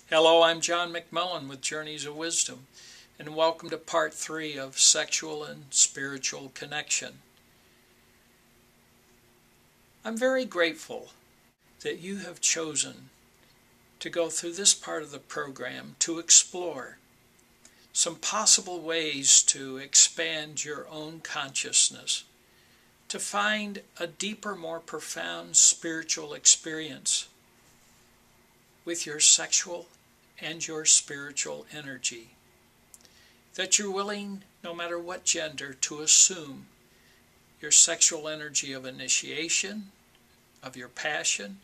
Hello, I'm John McMullin with Journeys of Wisdom, and welcome to part 3 of Sexual and Spiritual Connection. I'm very grateful that you have chosen to go through this part of the program to explore some possible ways to expand your own consciousness, to find a deeper, more profound spiritual experience with your sexual and your spiritual energy. That you're willing, no matter what gender, to assume your sexual energy of initiation, of your passion,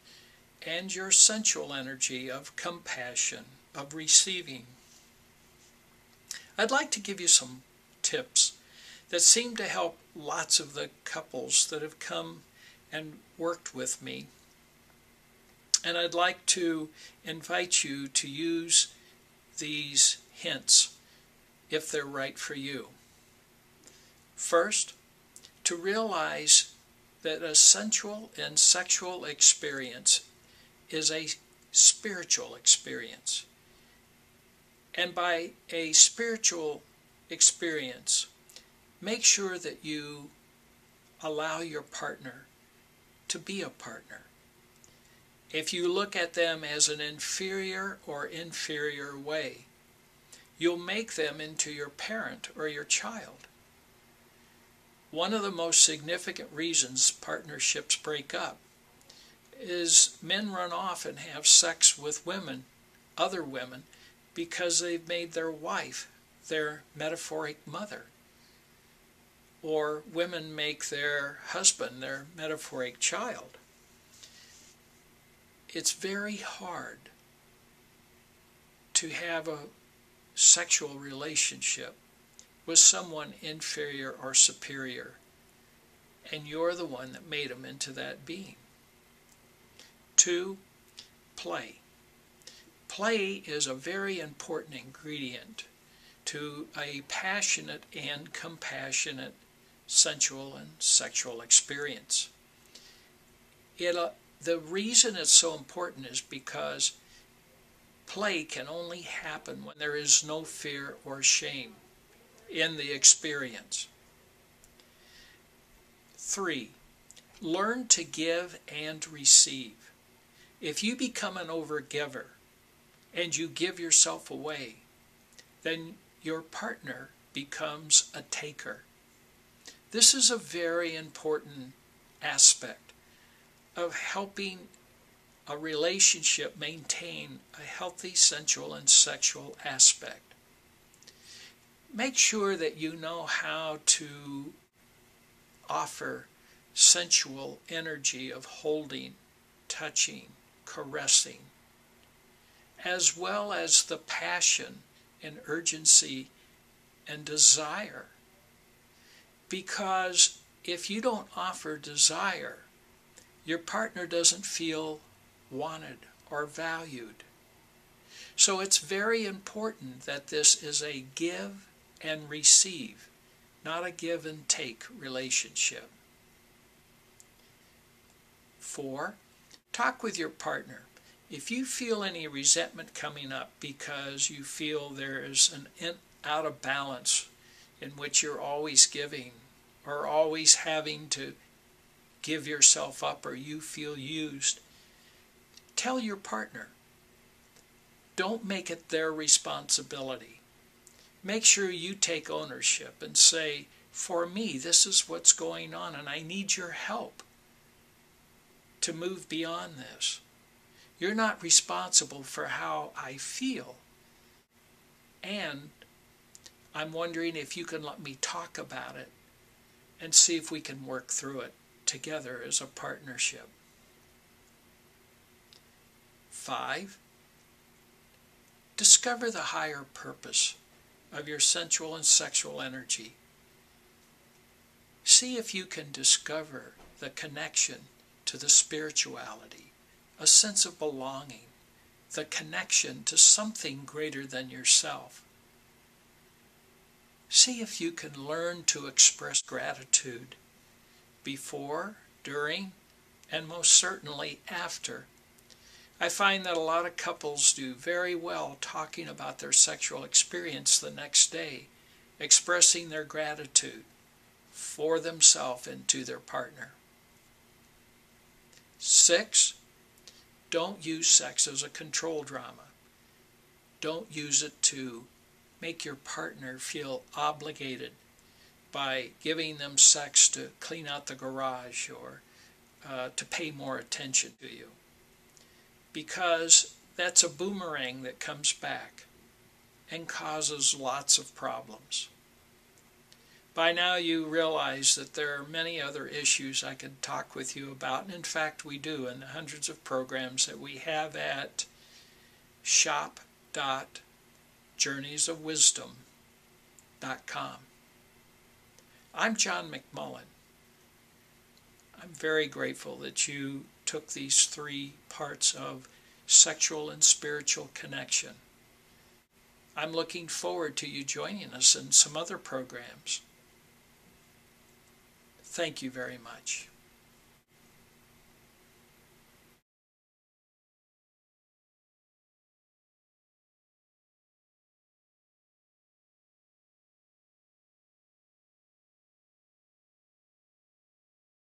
and your sensual energy of compassion, of receiving. I'd like to give you some tips that seem to help lots of the couples that have come and worked with me. And I'd like to invite you to use these hints if they're right for you. First, to realize that a sensual and sexual experience is a spiritual experience. And by a spiritual experience, make sure that you allow your partner to be a partner. If you look at them as an inferior or inferior way, you'll make them into your parent or your child. One of the most significant reasons partnerships break up is men run off and have sex with women, other women, because they've made their wife their metaphoric mother. Or women make their husband their metaphoric child. It's very hard to have a sexual relationship with someone inferior or superior, and you're the one that made them into that being. 2, play. Play is a very important ingredient to a passionate and compassionate sensual and sexual experience. The reason it's so important is because play can only happen when there is no fear or shame in the experience. 3, learn to give and receive. If you become an overgiver and you give yourself away, then your partner becomes a taker. This is a very important aspect of helping a relationship maintain a healthy sensual and sexual aspect. Make sure that you know how to offer sensual energy of holding, touching, caressing, as well as the passion and urgency and desire. Because if you don't offer desire, your partner doesn't feel wanted or valued. So it's very important that this is a give and receive, not a give and take relationship. 4, talk with your partner. If you feel any resentment coming up because you feel there is an out of balance in which you're always giving or always having to give yourself up, or you feel used, tell your partner. Don't make it their responsibility. Make sure you take ownership and say, for me, this is what's going on, and I need your help to move beyond this. You're not responsible for how I feel. And I'm wondering if you can let me talk about it and see if we can work through it together as a partnership. 5, discover the higher purpose of your sensual and sexual energy. See if you can discover the connection to the spirituality, a sense of belonging, the connection to something greater than yourself. See if you can learn to express gratitude before, during, and most certainly after I find that a lot of couples do very well talking about their sexual experience the next day, expressing their gratitude for themselves and to their partner. 6, don't use sex as a control drama. Don't use it to make your partner feel obligated by giving them sex to clean out the garage or to pay more attention to you, because that's a boomerang that comes back and causes lots of problems. By now you realize that there are many other issues I could talk with you about, and in fact we do in the hundreds of programs that we have at shop.journeysofwisdom.com. I'm John McMullin. I'm very grateful that you took these 3 parts of sexual and spiritual connection. I'm looking forward to you joining us in some other programs. Thank you very much.